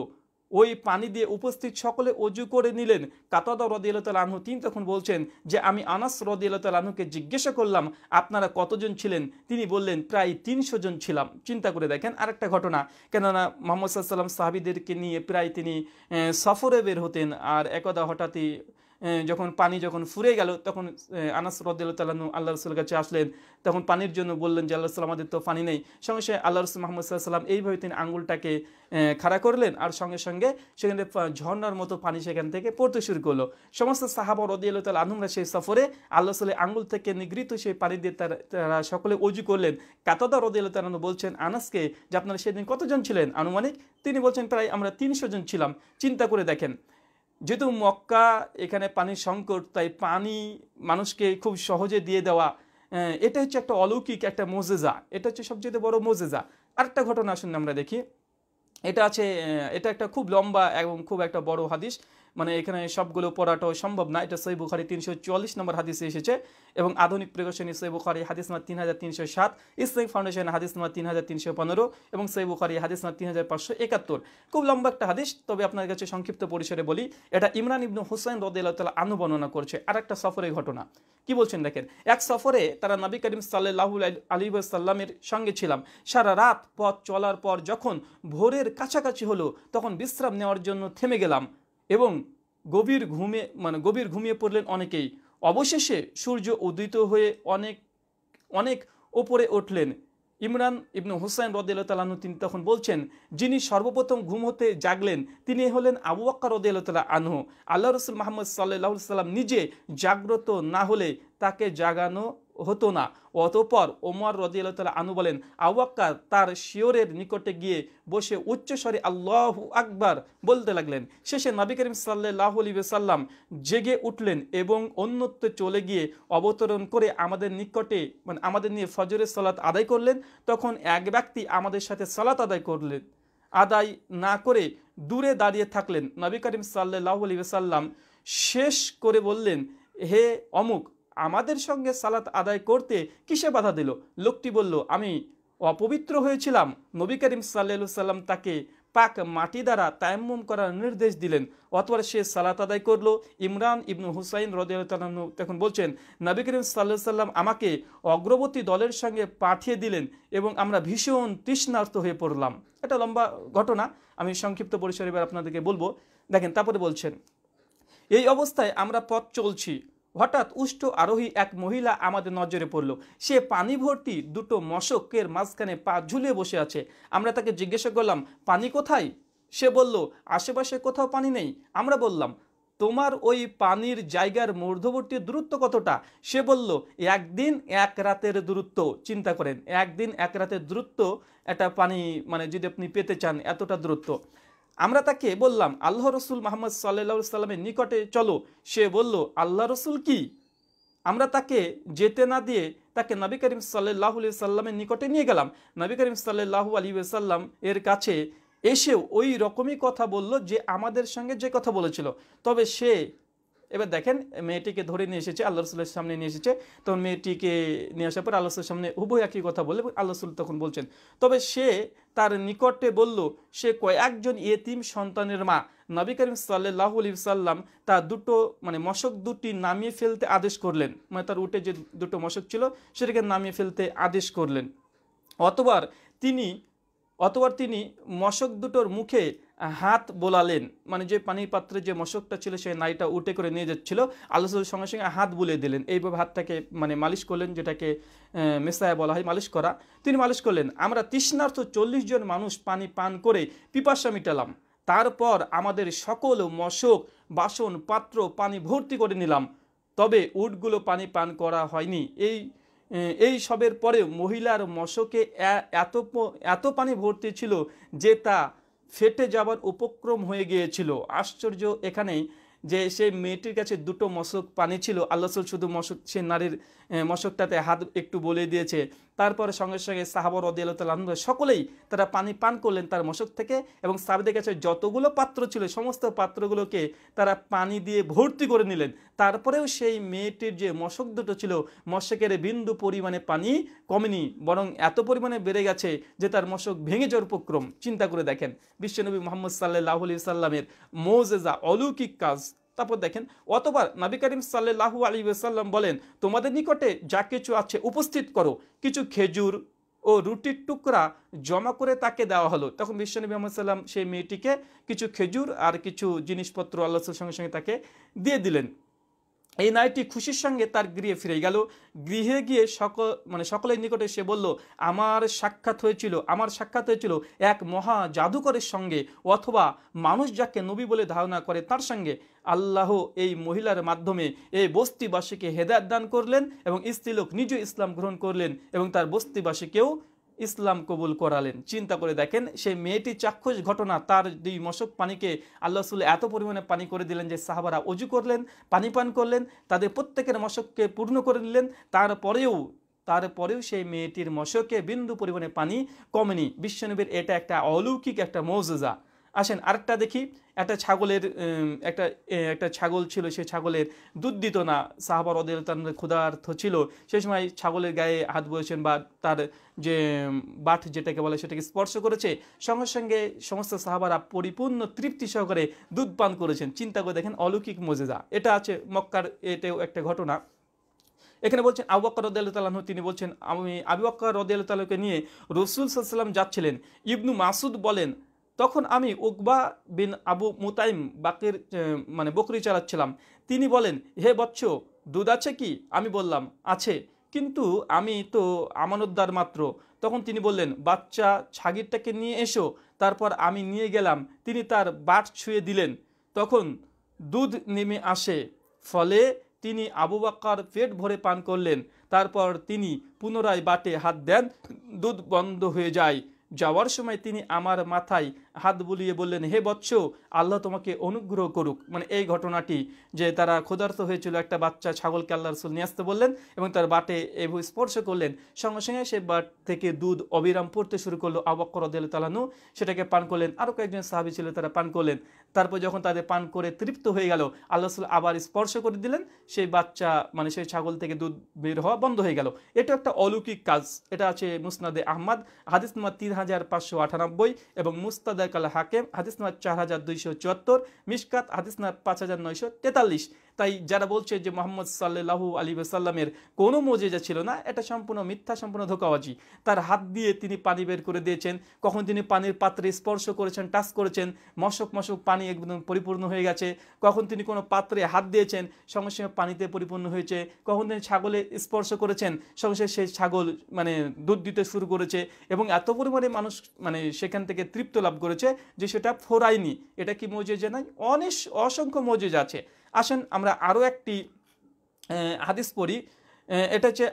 ওই পানি দিয়ে উপস্থিত সকলে অজু করে নিলেন। কাতাদা রাদিয়াল্লাহু তাআলা আনহু, তিনি তখন বলছেন যে আমি আনাস রাদিয়াল্লাহু তাআলা আনহুকে জিজ্ঞাসা করলাম, আপনারা কতজন ছিলেন? তিনি বললেন, প্রায় 300 জন ছিলাম। চিন্তা করে দেখেন আরেকটা ঘটনা, কেননা মুহাম্মদ সাল্লাল্লাহু আলাইহি ওয়াসাল্লাম সাহাবীদেরকে নিয়ে প্রায় তিনি সফরে বের হতেন। আর একদা হঠাৎই যখন পানি ফুরে গেল, তখন আনাস রাদিয়াল্লাহু তাআলা আনহু আল্লাহ রাসূলের কাছে আসলেন। তখন পানির জন্য বললেন যে আল্লাহ রাসূল, আমাদের তো পানি নেই। সঙ্গে সঙ্গে আল্লাহ রাসূল মুহাম্মদ সাল্লাল্লাহু আলাইহি ওয়াসাল্লাম এইভাবে তিনি আঙ্গুলটাকে খাড়া করলেন, আর সঙ্গে সঙ্গে সেখানে ঝর্ণার মতো পানি সেখান থেকে পড়তে শুরু করলো। সমস্ত সাহাবা রাদিয়াল্লাহু তাআলা আনহুরা সেই সফরে আল্লাহ রাসূলের আঙ্গুল থেকে নিগৃহীত সেই পানি দিয়ে তারা সকলে অজু করলেন। কাতাদা রাদিয়াল্লাহু তাআলা আনহু বলছেন আনাসকে যে আপনারা সেদিন কতজন ছিলেন আনুমানিক? তিনি বলছেন প্রায় আমরা 300 জন ছিলাম। চিন্তা করে দেখেন, যেহেতু মক্কা, এখানে পানির সংকট, তাই পানি মানুষকে খুব সহজে দিয়ে দেওয়া, এটা হচ্ছে একটা অলৌকিক একটা মুজিজা। এটা হচ্ছে সবচেয়ে বড় মুজিজা। আরেকটা ঘটনা আসুন আমরা দেখি। এটা একটা খুব লম্বা এবং খুব একটা বড় হাদিস, মানে এখানে সবগুলো পড়াটাও সম্ভব না। এটা সহিহ বুখারী 344 নম্বর হাদিসে এসেছে, এবং আধুনিক প্রকাশনী সহিহ বুখারী হাদিস নাম্বার 3307, ইসলামিক ফাউন্ডেশন হাদিস নাম্বার 3315, এবং সহিহ বুখারী হাদিস নাম্বার 3571। খুব লম্বা একটা হাদিস, তবে আপনার কাছে সংক্ষিপ্ত পরিসরে বলি। এটা ইমরান ইবনে হুসাইন রাদিয়াল্লাহু তাআলা আনহু বর্ণনা করছে আরেকটা সফরের ঘটনা। কি বলছেন দেখেন, এক সফরে তারা নবী করিম সাল্লাল্লাহু আলাইহি ওয়াসাল্লামের সঙ্গে ছিলাম। সারা রাত পথ চলার পর যখন ভোরের কাছাকাছি হলো, তখন বিশ্রাম নেওয়ার জন্য থেমে গেলাম, এবং গভীর ঘুমিয়ে পড়লেন অনেকেই। অবশেষে সূর্য উদিত হয়ে অনেক অনেক ওপরে উঠলেন ইমরান ইবনু হুসাইন রাদিয়াল্লাহু তাআলা আনহু তিনি তখন বলছেন, যিনি সর্বপ্রথম ঘুম হতে জাগলেন তিনি হলেন আবু বকর রাদিয়াল্লাহু তাআলা আনহু। আল্লাহ রাসূল মুহাম্মদ সাল্লাল্লাহু আলাইহি সাল্লাম নিজে জাগ্রত না হলে তাকে জাগানো হতো না। অতঃপর ওমর রাদিয়াল্লাহু তাআলা আনহু বলেন, আবু বকর তার শিয়রের নিকটে গিয়ে বসে উচ্চস্বরে আল্লাহু আকবার বলতে লাগলেন। শেষে নবী করিম সাল্লাল্লাহু আলাইহি ওয়াসাল্লাম জেগে উঠলেন এবং অন্যত্র চলে গিয়ে অবতরণ করে আমাদের নিকটে মানে আমাদের নিয়ে ফজরের সালাত আদায় করলেন। তখন এক ব্যক্তি আমাদের সাথে সালাত আদায় না করে দূরে দাঁড়িয়ে থাকলেন। নবী করিম সাল্লাল্লাহু আলাইহি ওয়াসাল্লাম শেষ করে বললেন, হে অমুক, আমাদের সঙ্গে সালাত আদায় করতে কিসে বাধা দিল? লোকটি বলল, আমি অপবিত্র হয়েছিলাম। নবী করিম সাল্লাল্লাহু আলাইহি ওয়াসাল্লাম তাকে পাক মাটি দ্বারা তায়াম্মুম করার নির্দেশ দিলেন। অতঃপর সে সালাত আদায় করলো। ইমরান ইবনু হুসাইন রাদিয়াল্লাহু তাআলা আনহু তখন বলছেন, নবী করিম সাল্লাল্লাহু আলাইহি ওয়াসাল্লাম আমাকে অগ্রবর্তী দলের সঙ্গে পাঠিয়ে দিলেন এবং আমরা ভীষণ তৃষ্ণার্ত হয়ে পড়লাম। এটা লম্বা ঘটনা, আমি সংক্ষিপ্ত পরিসরে এবার আপনাদেরকে বলবো। দেখেন, তারপরে বলছেন, এই অবস্থায় আমরা পথ চলছি, হঠাৎ উষ্ট আরোহী এক মহিলা আমাদের নজরে পড়ল। সে পানি ভর্তি দুটো মশকের মাঝখানে পা ঝুলিয়ে বসে আছে। আমরা তাকে জিজ্ঞাসা করলাম, পানি কোথায়? সে বলল, আশেপাশে কোথাও পানি নেই। আমরা বললাম, তোমার ওই পানির জায়গার মধ্যবর্তী দূরত্ব কতটা? সে বলল, একদিন এক রাতের দূরত্ব। চিন্তা করেন, একদিন এক রাতের দূরত্ব একটা পানি মানে যদি আপনি পেতে চান এতটা দূরত্ব। আমরা তাকে বললাম, আল্লাহ রসুল মুহাম্মদ সাল্লাল্লাহু আলাইহি সাল্লামের নিকটে চলো। সে বলল, আল্লাহ রসুল কি? আমরা তাকে যেতে না দিয়ে তাকে নবী করিম সাল্লাল্লাহু আলাইহি সাল্লামের নিকটে নিয়ে গেলাম। নবী করিম সাল্লাল্লাহু আলাইহি সাল্লাম এর কাছে এসেও ওই রকমই কথা বলল যে আমাদের সঙ্গে যে কথা বলেছিল। তবে সে এবার দেখেন, মেয়েটিকে ধরে নিয়ে এসেছে, আল্লাহ রসুলের সামনে নিয়ে এসেছে। তখন মেয়েটিকে নিয়ে আসার পর আল্লাহ রসুলের সামনে উভয় একই কথা বলে আল্লাহ রসুল তখন বলছেন, তবে সে তার নিকটে বলল সে কয়েকজন ইয়েতিম সন্তানের মা। নবী করিম সাল্লাল্লাহু আলাইহি সাল্লাম তার দুটো মানে মশক দুটি নামিয়ে ফেলতে আদেশ করলেন। মানে তার উটে যে দুটো মশক ছিল সেটাকে নামিয়ে ফেলতে আদেশ করলেন। অতবার তিনি মশক দুটোর মুখে হাত বোলালেন। মানে যে পানির পাত্রে যে মশকটা ছিল সেই নাইটা উঠে করে নিয়ে যাচ্ছিল, আল্লাহ রাসূল সঙ্গে সঙ্গে হাত বুলিয়ে দিলেন। এইভাবে হাতটাকে মানে মালিশ করলেন, যেটাকে মেসায়া বলা হয়, মালিশ করা। তিনি মালিশ করলেন। আমরা তৃষ্ণার্ত 40 জন মানুষ পানি পান করে পিপাসা মিটালাম। তারপর আমাদের সকল মশক বাসন পাত্র পানি ভর্তি করে নিলাম। তবে উটগুলো পানি পান করা হয়নি। এই সবের পরেও মহিলার মশকে এত পানি ভর্তি ছিল যে তা ফেটে যাবার উপক্রম হয়ে গিয়েছিল। আশ্চর্য এখানেই যে সেই মেয়েটির কাছে দুটো মশক পানি ছিল, আল্লাহ রাসূল শুধু মশক সে নারীর মশকটাতে হাত একটু বলে দিয়েছে। তারপরে সঙ্গে সঙ্গে সাহাবা রাদিয়াল্লাহু তাআলা আনহু সকলেই তারা পানি পান করলেন তার মশক থেকে, এবং সাহাবাদের কাছে যতগুলো পাত্র ছিল সমস্ত পাত্রগুলোকে তারা পানি দিয়ে ভর্তি করে নিলেন। তারপরেও সেই মেয়েটির যে মশক দুটো ছিল মশকের বিন্দু পরিমাণে পানি কমেনি, বরং এত পরিমাণে বেড়ে গেছে যে তার মশক ভেঙে যাওয়ার উপক্রম। চিন্তা করে দেখেন, বিশ্বনবী মুহাম্মদ সাল্লাল্লাহু আলাইহি সাল্লামের মুজিজা, অলৌকিক কাজ। তারপর দেখেন, অতবার নবী করিম সাল্লাল্লাহু আলাইহি ওয়াসাল্লাম বলেন, তোমাদের নিকটে যা কিছু আছে উপস্থিত করো। কিছু খেজুর ও রুটির টুকরা জমা করে তাকে দেওয়া হলো। তখন বিশ্বনবী মুহাম্মদ সাল্লাম সেই মেয়েটিকে কিছু খেজুর আর কিছু জিনিসপত্র আল্লাহর সঙ্গে সঙ্গে তাকে দিয়ে দিলেন। এই নারীটি খুশির সঙ্গে তার গৃহে ফিরে গেল। গৃহে গিয়ে সকলের নিকটে সে বলল, আমার সাক্ষাৎ হয়েছিল এক মহা জাদুকরের সঙ্গে, অথবা মানুষ যাকে নবী বলে ধারণা করে তার সঙ্গে। আল্লাহ এই মহিলার মাধ্যমে এই বস্তিবাসীকে হেদায়েত দান করলেন এবং স্ত্রীলোক নিজে ইসলাম গ্রহণ করলেন এবং তার বস্তিবাসীকেও ইসলাম কবুল করালেন। চিন্তা করে দেখেন, সেই মেয়েটি চাক্ষুষ ঘটনা, তার দুই মশক পানিকে আল্লাহ রাসূল এত পরিমাণে পানি করে দিলেন যে সাহাবারা ওযু করলেন, পানি পান করলেন, তাদের প্রত্যেকের মশককে পূর্ণ করে নিলেন। তারপরেও সেই মেয়েটির মশকে বিন্দু পরিমাণে পানি কমেনি। বিশ্বনবীর এটা একটা অলৌকিক একটা মুজিজা। আসেন আরেকটা দেখি। একটা ছাগল ছিল, সেই ছাগলের দুধ দিত না। সাহাবা রাদিয়াল্লাহু তাআলা ক্ষুধার্ত ছিল, সেই সময় ছাগলের গায়ে হাত বলেছেন বা তার যে বাট যেটাকে বলে সেটাকে স্পর্শ করেছে, সঙ্গে সঙ্গে সমস্ত সাহাবারা পরিপূর্ণ তৃপ্তি সহকারে দুধ পান করেছেন। চিন্তা করে দেখেন, অলৌকিক মুজিজা। এটা আছে মক্কার, এটাও একটা ঘটনা। এখানে বলছেন আবু বকর রাদিয়াল্লাহু তাআলা আনহু তিনি বলছেন, আমি আবু বকর রাদিয়াল্লাহু তাআলাকে নিয়ে রাসূল সাল্লাল্লাহু আলাইহি ওয়াসাল্লাম যাচ্ছিলেন। ইবনু মাসউদ বলেন, তখন আমি উকবা বিন আবু মুতাইম বকরি চালাচ্ছিলাম। তিনি বলেন, হে বৎস, দুধ আছে কি? আমি বললাম, আছে। কিন্তু আমি তো আমানতদার মাত্র। তখন তিনি বললেন, বাচ্চা ছাগিরটাকে নিয়ে এসো। তারপর আমি নিয়ে গেলাম, তিনি তার বাট ছুঁয়ে দিলেন, তখন দুধ নেমে আসে। ফলে তিনি আবু বকর পেট ভরে পান করলেন। তারপর তিনি পুনরায় বাটে হাত দেন, দুধ বন্ধ হয়ে যায়। যাওয়ার সময় তিনি আমার মাথায় হাত বুলিয়ে বললেন, হে বৎস, আল্লাহ তোমাকে অনুগ্রহ করুক। মানে এই ঘটনাটি, যে তারা ক্ষুধার্ত হয়েছিল, একটা বাচ্চা ছাগলকে আল্লাহ রসুল নিয়ে আসতে বললেন এবং তার বাটে এভাবে স্পর্শ করলেন, সঙ্গে সঙ্গে সেই বাট থেকে দুধ অবিরাম পড়তে শুরু করলো। আবু বকর রাদিয়াল্লাহু তাআলা আনহু সেটাকে পান করলেন, আরও কয়েকজন সাহাবী ছিল, তারা পান করলেন। তারপর যখন তাদের পান করে তৃপ্ত হয়ে গেল, আল্লাহ রসুল আবার স্পর্শ করে দিলেন, সেই বাচ্চা মানে সেই ছাগল থেকে দুধ বের হওয়া বন্ধ হয়ে গেল। এটা একটা অলৌকিক কাজ। এটা আছে মুসনাদে আহমদ হাদিস নম্বর 3598 এবং মুস্তাদরাক আল হাকিম হাদিস নম্বর 4274, মিশকাত হাদিস নম্বর 5943। তাই যারা বলছে যে মুহাম্মদ সাল্লাল্লাহু আলাইহি ওয়াসাল্লামের কোনো মুজিজা ছিল না, এটা সম্পূর্ণ মিথ্যা, সম্পূর্ণ ধোঁকাবাজি। তার হাত দিয়ে তিনি পানি বের করে দিয়েছেন, কখন তিনি পানির পাত্রে স্পর্শ করেছেন, টাচ করেছেন, মশক মশক পানি একদম পরিপূর্ণ হয়ে গেছে, কখন তিনি কোনো পাত্রে হাত দিয়েছেন, সঙ্গে সঙ্গে পানিতে পরিপূর্ণ হয়েছে, কখন তিনি ছাগলে স্পর্শ করেছেন, সঙ্গে সঙ্গে সেই ছাগল মানে দুধ দিতে শুরু করেছে, এবং এত পরিমাণে মানুষ মানে সেখান থেকে তৃপ্ত লাভ করেছে যে সেটা ফোরায়নি। এটা কি মুজিজা নয়? অসংখ্য মুজিজা আছে। আসেন আমরা আরও একটি হাদিস পড়ি। এটা হচ্ছে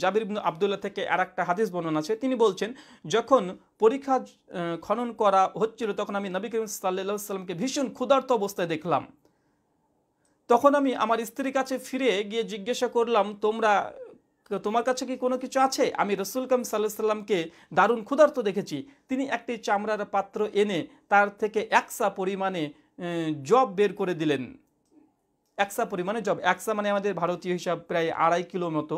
জাবির ইবনে আব্দুল্লাহ থেকে আর একটা হাদিস বর্ণনা আছে। তিনি বলছেন, যখন পরীক্ষা খনন করা হচ্ছিল, তখন আমি নবী করিম সাল্লাল্লাহু আলাইহি ওয়াসাল্লামকে ভীষণ ক্ষুধার্ত অবস্থায় দেখলাম। তখন আমি আমার স্ত্রীর কাছে ফিরে গিয়ে জিজ্ঞাসা করলাম, তোমার কাছে কি কোনো কিছু আছে? আমি রাসূল করিম সাল্লাল্লাহু আলাইহি ওয়াসাল্লামকে দারুণ ক্ষুধার্ত দেখেছি। তিনি একটি চামড়ার পাত্র এনে তার থেকে একসা পরিমাণে জব বের করে দিলেন। একসা পরিমাণে জব, একসা মানে আমাদের ভারতীয় হিসাব প্রায় 2.5 কিলো মতো,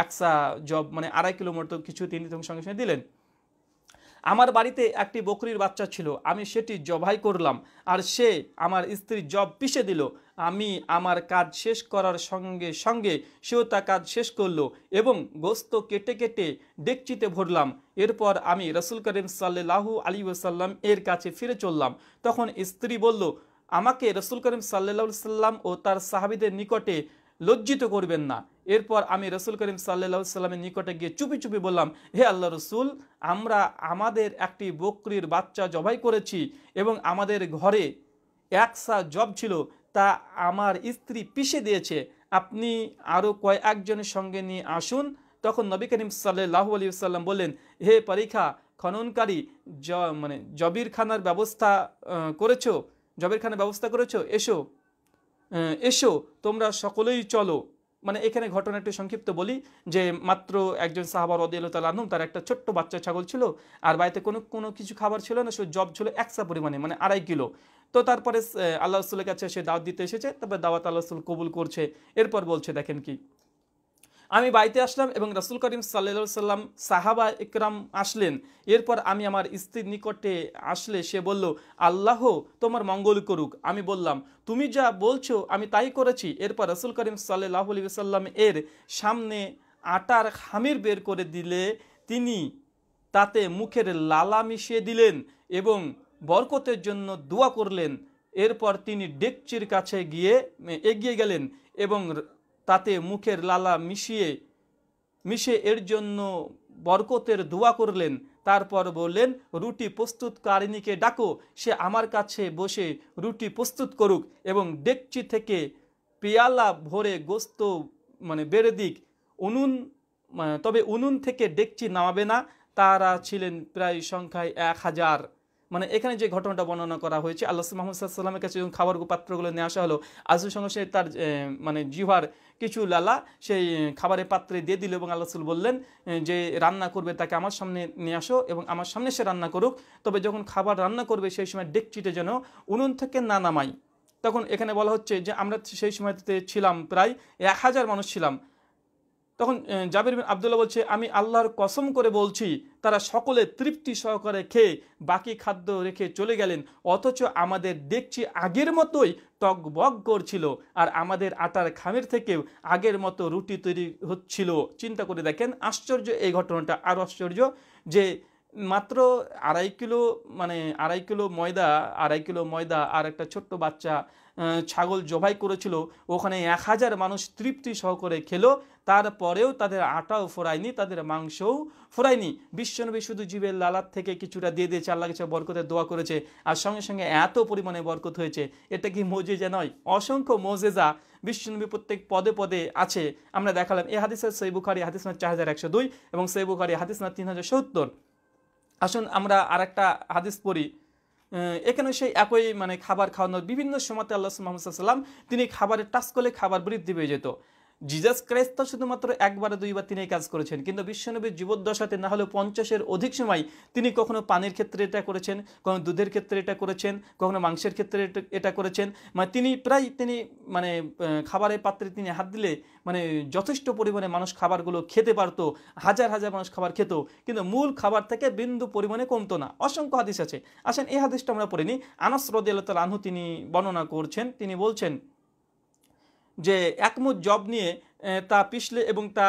একসা জব মানে 2.5 কিলো মতো কিছু তিনি সঙ্গে সঙ্গে দিলেন। আমার বাড়িতে একটি বকরির বাচ্চা ছিল, আমি সেটি জবাই করলাম, আর সে আমার স্ত্রীর জব পিষে দিল। আমি আমার কাজ শেষ করার সঙ্গে সঙ্গে সেও তা কাজ শেষ করলো এবং গোস্ত কেটে কেটে ডেকচিতে ভরলাম। এরপর আমি রাসূল করিম সাল্লাল্লাহু আলাইহি ওয়াসাল্লাম এর কাছে ফিরে চললাম। তখন স্ত্রী বলল, আমাকে রাসূল করিম সাল্লাল্লাহু আলাইহি ওয়াসাল্লাম ও তার সাহাবীদের নিকটে লজ্জিত করবেন না। এরপর আমি রাসূল করিম সাল্লাল্লাহু আলাইহি ওয়াসাল্লামের নিকটে গিয়ে চুপি চুপি বললাম, হে আল্লাহ রসুল, আমরা আমাদের একটি বকরির বাচ্চা জবাই করেছি এবং আমাদের ঘরে একসা জব ছিল, তা আমার স্ত্রী পিষে দিয়েছে। আপনি আরও কয়েকজনের সঙ্গে নিয়ে আসুন। তখন নবী করিম সাল্লাল্লাহু আলাইহি ওয়াসাল্লাম বললেন, হে পরীক্ষা খননকারী, মানে জবিরখানার ব্যবস্থা করেছো, জবিরখানার ব্যবস্থা করেছো, এসো তোমরা সকলেই চলো। মানে এখানে ঘটনা একটু সংক্ষিপ্ত বলি, যে মাত্র একজন সাহাবা রাদিয়াল্লাহু তাআলা আনহু, তার একটা ছোট্ট বাচ্চা ছাগল ছিল, আর বাড়িতে কোনো কিছু খাবার ছিল না, সে জব ছিল একসা পরিমাণে মানে 2.5 কিলো। তো তারপরে আল্লাহ রাসূলের কাছে সে দাওয়াত দিতে এসেছে, তারপরে দাওয়াত আল্লাহ রাসূল কবুল করছে। এরপর বলছে, দেখেন কি, আমি বাড়িতে আসলাম এবং রাসূল করিম সাল্লাল্লাহু আলাইহি সাল্লাম সাহাবা ইকরাম আসলেন। এরপর আমি আমার স্ত্রীর নিকটে আসলে সে বলল, আল্লাহ তোমার মঙ্গল করুক। আমি বললাম, তুমি যা বলছো আমি তাই করেছি। এরপর রাসূল করিম সাল্লাল্লাহু আলাইহি সাল্লাম এর সামনে আটার খামির বের করে দিলে তিনি তাতে মুখের লালা মিশিয়ে দিলেন এবং বরকতের জন্য দোয়া করলেন। এরপর তিনি ডেকচির কাছে এগিয়ে গেলেন এবং তাতে মুখের লালা মিশিয়ে এর জন্য বরকতের দোয়া করলেন। তারপর বললেন, রুটি প্রস্তুতকারিণীকে ডাকো, সে আমার কাছে বসে রুটি প্রস্তুত করুক এবং ডেকচি থেকে পেয়ালা ভরে গোস্ত মানে বেড়ে দিক। তবে উনুন থেকে ডেকচি নামাবে না। তারা ছিলেন প্রায় সংখ্যায় 1000। মানে এখানে যে ঘটনাটা বর্ণনা করা হয়েছে, আল্লাহ মুহাম্মদ সাল্লাল্লাহু আলাইহি ওয়াসাল্লামের কাছে যখন খাবার পাত্রগুলো নিয়ে আসা হলো, আজকের সঙ্গে সে তার মানে জিহ্বার কিছু লালা সেই খাবারের পাত্রে দিয়ে দিল এবং আল্লাহ রাসূল বললেন যে রান্না করবে তাকে আমার সামনে নিয়ে আসো এবং আমার সামনে সে রান্না করুক। তবে যখন খাবার রান্না করবে সেই সময় ডেকচিটা যেন উনুন থেকে না নামাই। তখন এখানে বলা হচ্ছে যে আমরা সেই সময়তে ছিলাম প্রায় 1000 মানুষ ছিলাম। তখন জাবির বিন আব্দুল্লাহ বলছে, আমি আল্লাহর কসম করে বলছি, তারা সকলে তৃপ্তি সহকারে খেয়ে বাকি খাদ্য রেখে চলে গেলেন, অথচ আমাদের ডেকচি আগের মতোই টগবগ করছিল আর আমাদের আটার খামির থেকেও আগের মতো রুটি তৈরি হচ্ছিল। চিন্তা করে দেখেন, আশ্চর্য এই ঘটনাটা। আরও আশ্চর্য যে মাত্র 2.5 কিলো মানে 2.5 কিলো ময়দা আর একটা ছোট্ট বাচ্চা ছাগল জবাই করেছিল, ওখানে 1000 মানুষ তৃপ্তি সহকারে খেলো, তারপরেও তাদের আটাও ফোরায়নি, তাদের মাংসও ফোরায়নি। বিশ্বনবী শুধু জীবের লালাত থেকে কিছুটা দিয়ে দিয়েছে, আল্লাহ কিছু বরকতের দোয়া করেছে, আর সঙ্গে সঙ্গে এত পরিমাণে বরকত হয়েছে। এটা কি মোজেজা নয়? অসংখ্য মোজেজা বিশ্বনবী প্রত্যেক পদে পদে আছে, আমরা দেখালাম। এই হাদিসের সহিহ বুখারী হাদিস নম্বর 4102 এবং সহিহ বুখারী হাদিস নম্বর 3070। আসুন আমরা আরেকটা হাদিস পড়ি। এখানে সেই একই মানে খাবার খাওয়ানোর বিভিন্ন সময়তে আল্লাহ মুহাম্মদ সাল্লাল্লাহু আলাইহি ওয়াসাল্লাম তিনি খাবারের টাচ করলে খাবার বৃদ্ধি পেয়ে যেত। জিজাস ক্রাইস্ট তো শুধুমাত্র একবার দুইবার তিনি এই কাজ করেছেন, কিন্তু বিশ্বনবীর জীবদ্দশাতে না হলেও 50-এর অধিক সময় তিনি কখনো পানির ক্ষেত্রে এটা করেছেন, কখনো দুধের ক্ষেত্রে এটা করেছেন, কখনো মাংসের ক্ষেত্রে এটা করেছেন। মানে তিনি মানে খাবারের পাত্রে তিনি হাত দিলে মানে যথেষ্ট পরিমাণে মানুষ খাবারগুলো খেতে পারতো, হাজার হাজার মানুষ খাবার খেত, কিন্তু মূল খাবার থেকে বিন্দু পরিমাণে কমতো না। অসংখ্য হাদিস আছে। আসেন এই হাদিসটা আমরা পড়িনি। আনাস রাদিয়াল্লাহু তাআলা আনহু তিনি বর্ণনা করছেন, তিনি বলছেন যে একমুদ জব নিয়ে তা পিছলে এবং তা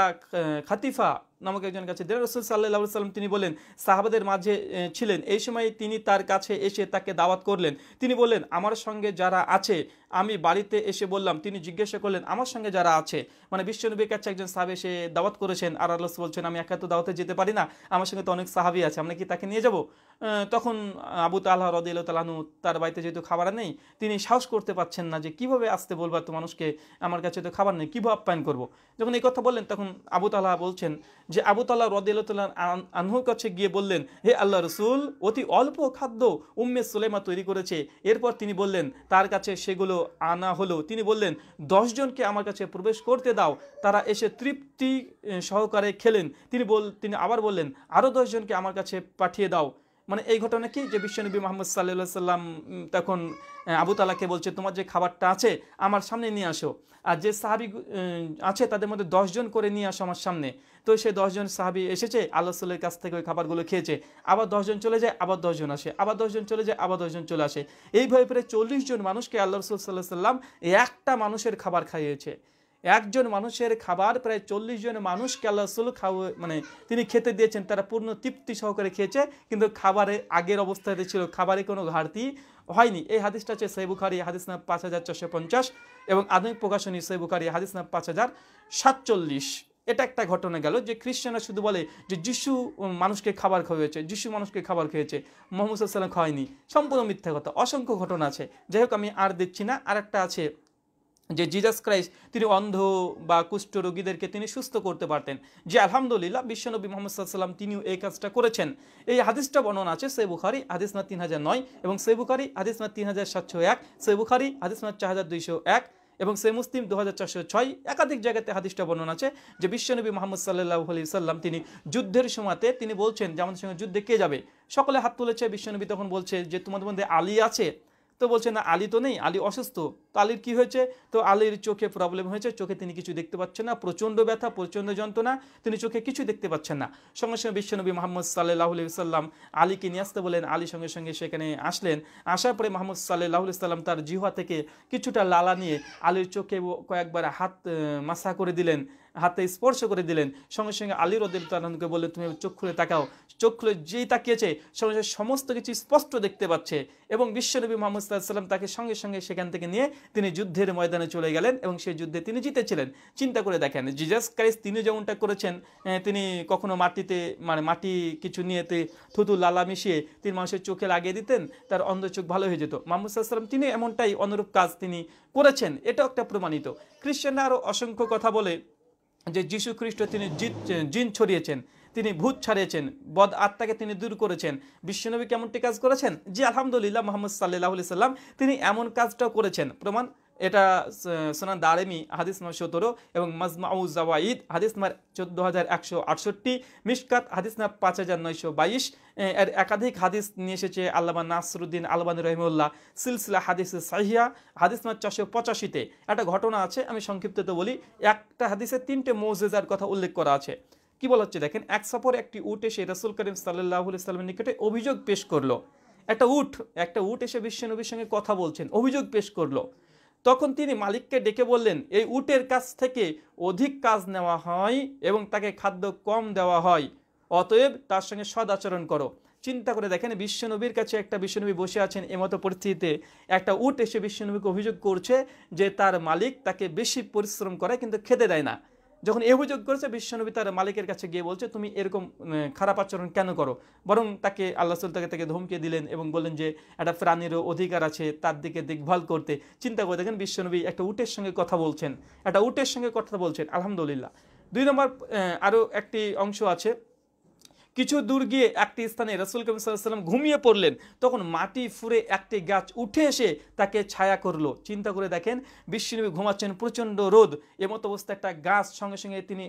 খাতিফা নামক একজন কাছে রাসূল সাল্লাল্লাহু আলাইহি ওয়াসাল্লাম তিনি বলেন সাহাবাদের মাঝে ছিলেন, এই সময় তিনি তার কাছে এসে তাকে দাওয়াত করলেন। তিনি বললেন আমার সঙ্গে যারা আছে, আমি বাড়িতে এসে বললাম, তিনি জিজ্ঞাসা করলেন আমার সঙ্গে যারা আছে, মানে বিশ্বনবীর কাছে একজন সাহাবী এসে দাওয়াত করেছেন, আর আল্লাহ বলছেন আমি একা তো দাওয়াতে যেতে পারি না, আমার সঙ্গে তো অনেক সাহাবী আছে, আমরা কি তাকে নিয়ে যাব? তখন আবু তালহা রাদিয়াল্লাহু তাআলা আনহু তার বাড়িতে যেহেতু খাবার নেই, তিনি সাহস করতে পারছেন না যে কিভাবে আসতে বলবো তো মানুষকে, আমার কাছে তো খাবার নেই, কিভাবে আপ্যায়ন করবো। যখন এই কথা বললেন তখন আবু তালহা বলছেন যে আবু তালহা রাদিয়াল্লাহু তাআলা আনহুর কাছে গিয়ে বললেন, হে আল্লাহ রাসূল, অতি অল্প খাদ্য উম্মে সুলাইমা তৈরি করেছে। এরপর তিনি বললেন তার কাছে সেগুলো আনা হলো। তিনি বললেন 10 জনকে আমার কাছে প্রবেশ করতে দাও, তারা এসে তৃপ্তি সহকারে খেলেন। তিনি আবার বললেন আরও 10 জনকে আমার কাছে পাঠিয়ে দাও। মানে এই ঘটনা কি যে বিশ্বনবী মুহাম্মদ সাল্লাল্লাহু আলাইহি সাল্লাম তখন আবু তালাকে বলছে তোমার যে খাবারটা আছে আমার সামনে নিয়ে আসো, আর যে সাহাবী আছে তাদের মধ্যে 10 জন করে নিয়ে আসো আমার সামনে। তো সেই 10 জন সাহাবী এসেছে, আল্লাহ রাসূলের কাছ থেকে ওই খাবারগুলো খেয়েছে। আবার 10 জন চলে যায়, আবার 10 জন আসে, আবার 10 জন চলে যায়, আবার 10 জন চলে আসে। এইভাবে প্রায় 40 জন মানুষকে আল্লাহ রাসূল সাল্লাল্লাহু আলাইহি সাল্লাম একটা মানুষের খাবার খাইয়েছে। একজন মানুষের খাবার প্রায় 40 জন মানুষকে আল্লাহ রাসূল মানে তিনি খেতে দিয়েছেন, তারা পূর্ণ তৃপ্তি সহকারে খেয়েছে, কিন্তু খাবারে আগের অবস্থাতে ছিল, খাবারে কোনো ঘাটতি হয়নি। এই হাদিসটা হচ্ছে সহিহ বুখারী হাদিস নাম্বার 5450 এবং আধুনিক প্রকাশনী সহিহ বুখারী হাদিস নাম্বার 5047। এটা একটা ঘটনা গেল যে খ্রিস্টানরা শুধু বলে যে যিশু মানুষকে খাবার খাওয়াইছে, যিশু মানুষকে খাবার খেয়েছে, মুহাম্মদ সাল্লাল্লাহু আলাইহি ওয়াসাল্লাম খাওয়ায়নি। সম্পূর্ণ মিথ্যা কথা, অসংখ্য ঘটনা আছে। যাই হোক আমি আর দিচ্ছি না। আর একটা আছে যে জিজাস ক্রাইস্ট তিনি অন্ধ বা কুষ্ঠ রোগীদেরকে তিনি সুস্থ করতে পারতেন। যে আলহামদুলিল্লাহ বিশ্বনবী মুহাম্মদ সাল্লাল্লাহু আলাইহি ওয়াসাল্লাম তিনিও এই কাজটা করেছেন। এই হাদিসটা বর্ণনা আছে সহিহ বুখারী হাদিস নাম্বার 3009 এবং সহিহ বুখারী হাদিস নাম্বার 3701, সহিহ বুখারী হাদিস নাম্বার 4201 এবং সহিহ মুসলিম 2406। একাধিক জায়গাতে হাদিসটা বর্ণনা আছে যে বিশ্বনবী মুহাম্মদ সাল্লাল্লাহু আলাইহি ওয়াসাল্লাম তিনি যুদ্ধের সময়তে তিনি বলছেন যে আমাদের সঙ্গে যুদ্ধে কে যাবে? সকলে হাত তুলেছে। বিশ্বনবী তখন বলছে যে তোমাদের মধ্যে আলী আছে? তো বলছে না, আলী তো নেই, আলী অসুস্থ। তো আলীর কি হয়েছে? তো আলীর চোখে প্রবলেম হয়েছে, চোখে তিনি কিছু দেখতে পাচ্ছেন না, প্রচণ্ড ব্যথা, প্রচণ্ড যন্ত্রণা, তিনি চোখে কিছু দেখতে পাচ্ছেন না। সঙ্গে সঙ্গে বিশ্বনবী মুহাম্মদ সাল্লাল্লাহু আলাইহি ওয়াসাল্লাম আলীকে নিয়ে আসতে বলেন। আলী সঙ্গে সঙ্গে সেখানে আসলেন। আসার পরে মুহাম্মদ সাল্লাল্লাহু আলাইহি ওয়াসাল্লাম তার জিহ্বা থেকে কিছুটা লালা নিয়ে আলীর চোখে কয়েকবার হাত মাসা করে দিলেন, হাতে স্পর্শ করে দিলেন। সঙ্গে সঙ্গে আলী রাদিয়াল্লাহু তাআলা আনহুকে বললেন তুমি চোখ খুলে তাকাও। চোখ খুলে যেই তাকিয়েছে সঙ্গে সঙ্গে সমস্ত কিছু স্পষ্ট দেখতে পাচ্ছে, এবং বিশ্বনবী মুহাম্মদ সাল্লাল্লাহু আলাইহি ওয়াসাল্লাম তাকে সঙ্গে সঙ্গে সেখান থেকে নিয়ে তিনি যুদ্ধের ময়দানে চলে গেলেন এবং সেই যুদ্ধে তিনি জিতেছিলেন। চিন্তা করে দেখেন জিজাস ক্রাইস্ট তিনি যেমনটা করেছেন, তিনি কখনো মাটিতে মানে মাটি কিছু নিয়ে থুতু লালা মিশিয়ে তিনি মানুষের চোখে লাগিয়ে দিতেন, তার অন্ধ চোখ ভালো হয়ে যেত। মুহাম্মদ সাল্লাল্লাহু আলাইহি ওয়াসাল্লাম তিনি এমনটাই অনুরূপ কাজ তিনি করেছেন, এটাও একটা প্রমাণিত। খ্রিস্টানরা আরও অসংখ্য কথা বলে যে যীশু খ্রিস্ট তিনি জিন ছড়িয়েছেন, তিনি ভূত ছাড়িয়েছেন, বদ আত্মাকে তিনি দূর করেছেন। বিশ্বনবী কেমনটি কাজ করেছেন? জি আলহামদুলিল্লাহ মুহাম্মদ সাল্লাল্লাহু আলাইহি সাল্লাম তিনি এমন কাজটাও করেছেন। প্রমাণ এটা সুনান দারিমি হাদিস নম্বর 17 এবং মাজমাউ জাওয়াইদ হাদিস নম্বর 14168, মিশকাত হাদিস নম্বর 5922। এর একাধিক হাদিস নিয়ে এসেছে আল্লামা নাসরুদ্দিন আলবানী রহিমাহুল্লাহ সিলসিলা হাদিস সাহিহা হাদিস নম্বর 485-তে। একটা ঘটনা আছে, আমি সংক্ষিপ্ততে বলি। একটা হাদিসে 3টে মুজিজার কথা উল্লেখ করা আছে। কি বলা হচ্ছে দেখেন, এক সফরে একটি উট এসে রাসূল করিম সাল্লাল্লাহু আলাইহি সাল্লামের নিকটে অভিযোগ পেশ করলো। একটা উট এসে বিশ্বনবীর সঙ্গে কথা বলছেন, অভিযোগ পেশ করলো। তখন তিনি মালিককে ডেকে বললেন এই উটের কাছ থেকে অধিক কাজ নেওয়া হয় এবং তাকে খাদ্য কম দেওয়া হয়, অতএব তার সঙ্গে সদাচরণ করো। চিন্তা করে দেখেন, বিশ্বনবীর কাছে একটা বিশ্বনবী বসে আছেন, এমতো পরিস্থিতিতে একটা উট এসে বিশ্বনবীকে অভিযোগ করছে যে তার মালিক তাকে বেশি পরিশ্রম করে কিন্তু খেতে দেয় না। যখন এই অভিযোগ করেছে, বিশ্বনবী তার মালিকের কাছে গিয়ে বলছে তুমি এরকম খারাপ আচরণ কেন করো, বরং তাকে আল্লাহ রাসূল তাকে ধমকিয়ে দিলেন এবং বললেন যে একটা প্রাণীরও অধিকার আছে তার দিকে দেখভাল করতে। চিন্তা করে দেখেন, বিশ্বনবী একটা উটের সঙ্গে কথা বলছেন, একটা উটের সঙ্গে কথা বলছেন, আলহামদুলিল্লাহ। 2 নম্বর আরও একটি অংশ আছে। কিছু দূর গিয়ে একটি স্থানে রাসূল করিম সাল্লাল্লাহু আলাইহি ওয়াসাল্লাম ঘুমিয়ে পড়লেন, তখন মাটি ফুঁড়ে একটি গাছ উঠে এসে তাকে ছায়া করলো। চিন্তা করে দেখেন, বিশ্বনবী ঘুমাচ্ছেন, প্রচণ্ড রোদ, এমতো অবস্থা একটা গাছ সঙ্গে সঙ্গে তিনি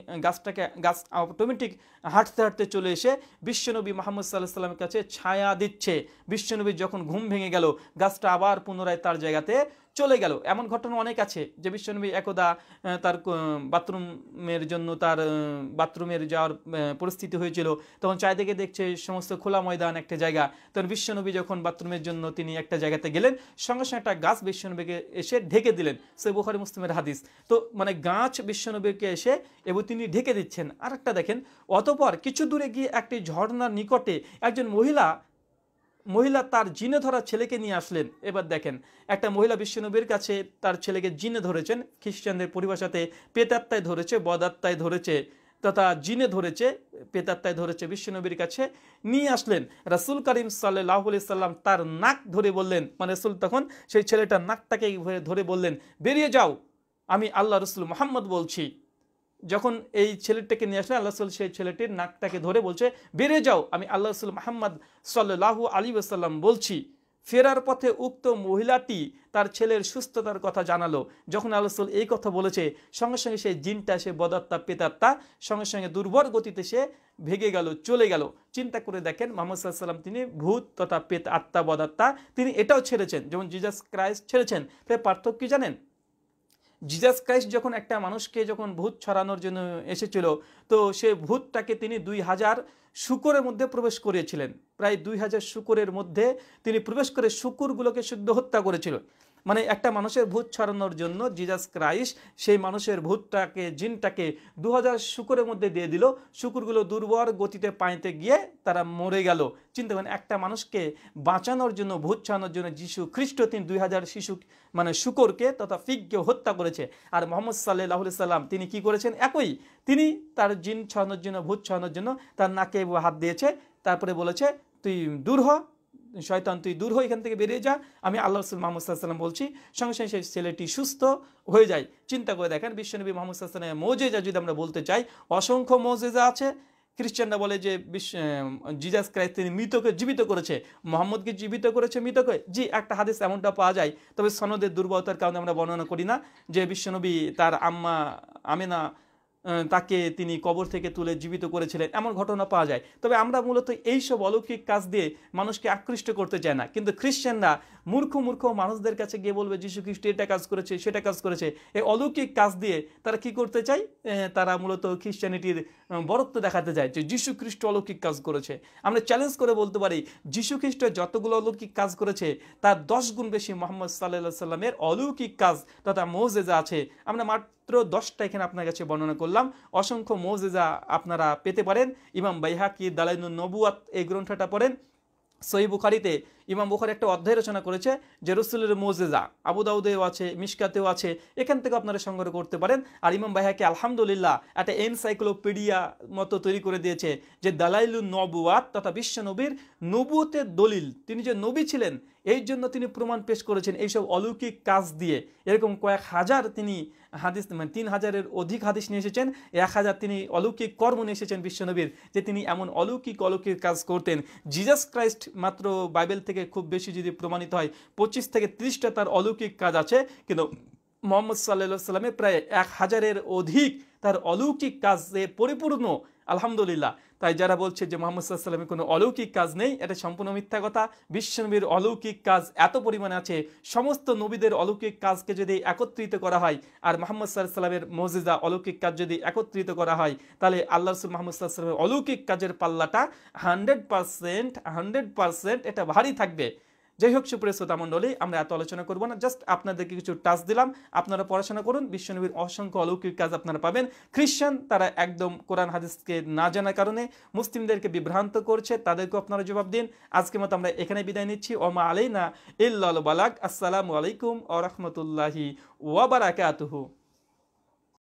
গাছ অটোমেটিক হাঁটতে হাঁটতে চলে এসে বিশ্বনবী মুহাম্মদ সাল্লাল্লাহু আলাইহি ওয়াসাল্লামের কাছে ছায়া দিচ্ছে। বিশ্বনবী যখন ঘুম ভেঙে গেল, গাছটা আবার পুনরায় তার জায়গাতে চলে গেল। এমন ঘটনা অনেক আছে যে বিশ্বনবী একদা তার বাথরুমের জন্য তার বাথরুমের যাওয়ার পরিস্থিতি হয়েছিল, তখন চারিদিকে দেখছে সমস্ত খোলা ময়দান একটা জায়গা, তখন বিশ্বনবী যখন বাথরুমের জন্য তিনি একটা জায়গাতে গেলেন, সঙ্গে সঙ্গে একটা গাছ বিশ্বনবীকে এসে ঢেকে দিলেন। সহিহ বুখারী মুসলিমের হাদিস। তো মানে গাছ বিশ্বনবীকে এসে এবং তিনি ঢেকে দিচ্ছেন। আর একটা দেখেন, অতঃপর কিছু দূরে গিয়ে একটি ঝর্ণার নিকটে একজন মহিলা তার জিনে ধরা ছেলেকে নিয়ে আসলেন। এবার দেখেন, একটা মহিলা বিশ্বনবীর কাছে তার ছেলেকে জিনে ধরেছেন, খ্রিস্টানদের পরিভাষাতে পেতাত্তায় ধরেছে, বদাত্তায় ধরেছে, তথা জিনে ধরেছে, পেতাত্তায় ধরেছে, বিশ্বনবীর কাছে নিয়ে আসলেন। রাসূল করিম সাল্লাল্লাহু আলাইহি সাল্লাম তার নাক ধরে বললেন, মানে রাসূল তখন সেই ছেলেটার নাকটাকে ধরে বললেন, বেরিয়ে যাও, আমি আল্লাহ রাসূল মুহাম্মদ বলছি। যখন এই ছেলেটাকে নিয়ে আসলেন, আল্লাহ রাসূল সেই ছেলেটির নাকটাকে ধরে বলছে, বেরিয়ে যাও, আমি আল্লাহ রাসূল মুহাম্মদ সাল্লাল্লাহু আলাইহি ওয়াসাল্লাম বলছি। ফেরার পথে উক্ত মহিলাটি তার ছেলের সুস্থতার কথা জানালো। যখন আল্লাহ রাসূল এই কথা বলেছে, সঙ্গে সঙ্গে সেই জিনটা, সে বদাত্মা পেতাত্মা, সঙ্গে সঙ্গে দুর্বল গতিতে সে ভেগে গেল, চলে গেল। চিন্তা করে দেখেন, মুহাম্মদ সাল্লাল্লাহু আলাইহি ওয়াসাল্লাম তিনি ভূত তথা পেত আত্মা বদাত্মা তিনি এটাও ছেড়েছেন, যেমন জিসাস ক্রাইস্ট ছেড়েছেন। তাই পার্থক্য কি জানেন? জিসাস ক্রাইস্ট যখন একটা মানুষকে যখন ভূত ছড়ানোর জন্য এসেছিল, তো সে ভূতটাকে তিনি 2000 শূকরের মধ্যে প্রবেশ করিয়েছিলেন। প্রায় 2000 শূকরের মধ্যে তিনি প্রবেশ করে শূকরগুলোকে শুদ্ধ হত্যা করেছিল। মানে একটা মানুষের ভূত ছড়ানোর জন্য জিসাস ক্রাইস্ট সেই মানুষের ভূতটাকে, জিনটাকে 2000 শূকরের মধ্যে দিয়ে দিল। শূকরগুলো দুর্বল গতিতে পানিতে গিয়ে তারা মরে গেল। চিন্তা করেন, একটা মানুষকে বাঁচানোর জন্য, ভূত ছড়ানোর জন্য যীশু খ্রিস্ট তিনি 2000 মানে শূকরকে তথা ফিগকে হত্যা করেছে। আর মুহাম্মদ সাল্লাল্লাহু আলাইহি সাল্লাম তিনি কি করেছেন? একই, তিনি তার জিন ছড়ানোর জন্য, ভূত ছড়ানোর জন্য তার নাকে হাত দিয়েছে, তারপরে বলেছে, তুই দূর হ শয়তান, তুই দূর হ, এখান থেকে বেরিয়ে যা, আমি আল্লাহ রাসূল মুহাম্মদ সাল্লাল্লাহু আলাইহি ওয়াসাল্লাম বলছি। সঙ্গে সঙ্গে সেই ছেলেটি সুস্থ হয়ে যায়। চিন্তা করে দেখেন, বিশ্বনবী মুহাম্মদ সাল্লাল্লাহু আলাইহি ওয়াসাল্লামের মুজিজা যদি আমরা বলতে চাই, অসংখ্য মুজিজা আছে। খ্রিস্টানরা বলে যে জিসাস ক্রাইস্ট তিনি মৃতকে জীবিত করেছে, মুহাম্মদকে জীবিত করেছে মৃতকে। জি, একটা হাদিস এমনটা পাওয়া যায়, তবে সনদের দুর্বলতার কারণে আমরা বর্ণনা করি না যে বিশ্বনবী তার আম্মা আমেনা তাকে তিনি কবর থেকে তুলে জীবিত করেছিলেন, এমন ঘটনা পাওয়া যায়। তবে আমরা মূলত এইসব অলৌকিক কাজ দিয়ে মানুষকে আকৃষ্ট করতে চাই না। কিন্তু খ্রিস্টানরা মূর্খ মানুষদের কাছে গিয়ে বলবে যীশু খ্রিস্ট এটা কাজ করেছে, সেটা কাজ করেছে। এই অলৌকিক কাজ দিয়ে তারা কি করতে চায়? তারা মূলত খ্রিস্টানিটির বরত্ব দেখাতে চায় যে যীশু খ্রিস্ট অলৌকিক কাজ করেছে। আমরা চ্যালেঞ্জ করে বলতে পারি, যীশু খ্রিস্ট যতগুলো অলৌকিক কাজ করেছে তার 10 গুণ বেশি মুহাম্মদ সাল্লাল্লাহু আলাইহি সাল্লামের অলৌকিক কাজ তথা মুজিজা আছে। আমরা মাত্র 10টা এখানে আপনার কাছে বর্ণনা করলাম। অসংখ্য মুজিজা আপনারা পেতে পারেন। ইমাম বাইহাকি দালাইলুন নবুয়াত এই গ্রন্থটা পড়েন। সহিহ বুখারীতে ইমাম বুখারী একটা অধ্যায় রচনা করেছে যে রাসূলের মুজিজা, আবু দাউদেও আছে, মিশকাতেও আছে, এখান থেকে আপনারা সংগ্রহ করতে পারেন। আর ইমাম বাইহাকি আলহামদুলিল্লাহ একটা এনসাইক্লোপিডিয়া মতো তৈরি করে দিয়েছে যে দালাইলুন নবুয়াত তথা বিশ্ব নবীর নবুয়তের দলিল, তিনি যে নবী ছিলেন এই জন্য তিনি প্রমাণ পেশ করেছেন এইসব অলৌকিক কাজ দিয়ে। এরকম কয়েক হাজার তিনি হাদিস, মানে 3000-এর অধিক হাদিস নিয়ে এসেছেন, 1000 তিনি অলৌকিক কর্ম নিয়ে এসেছেন বিশ্বনবীর, যে তিনি এমন অলৌকিক কাজ করতেন। জিসাস ক্রাইস্ট মাত্র বাইবেল থেকে খুব বেশি যদি প্রমাণিত হয় 25 থেকে 30টা তার অলৌকিক কাজ আছে, কিন্তু মুহাম্মদ সাল্লাল্লাহু আলাইহি ওয়াসাল্লামের প্রায় 1000-এর অধিক তার অলৌকিক কাজে পরিপূর্ণ, আলহামদুলিল্লাহ। তাই যারা বলছে যে মুহাম্মদ সাল্লাল্লাহু আলাইহি ওয়াসাল্লামের কোনো অলৌকিক কাজ নেই, এটা সম্পূর্ণ মিথ্যা কথা। বিশ্বনবীর অলৌকিক কাজ এত পরিমাণে আছে, সমস্ত নবীদের অলৌকিক কাজকে যদি একত্রিত করা হয় আর মুহাম্মদ সাল্লাল্লাহু আলাইহি ওয়াসাল্লামের মুজিজা অলৌকিক কাজ যদি একত্রিত করা হয়, তাহলে আল্লাহ রাসূল মুহাম্মদ সাল্লাল্লাহু আলাইহি ওয়াসাল্লামের অলৌকিক কাজের পাল্লাটা 100% এটা ভারী থাকবে। যাই হোক সুপ্রিয় শ্রোতা মণ্ডলী, আমরা এত আলোচনা করবো না, জাস্ট আপনাদেরকে কিছু টাচ দিলাম। আপনারা পড়াশোনা করুন, বিশ্বনবীর অসংখ্য অলৌকিক কাজ আপনারা পাবেন। খ্রিস্টান তারা একদম কোরআন হাদিসকে না জানার কারণে মুসলিমদেরকে বিভ্রান্ত করছে, তাদেরকে আপনারা জবাব দিন। আজকের মতো আমরা এখানে বিদায় নিচ্ছি। ওমা আলাইনা ইল্লাল বালাগ। আসসালামু আলাইকুম ওয়া রাহমাতুল্লাহি ওয়া বারাকাতুহু।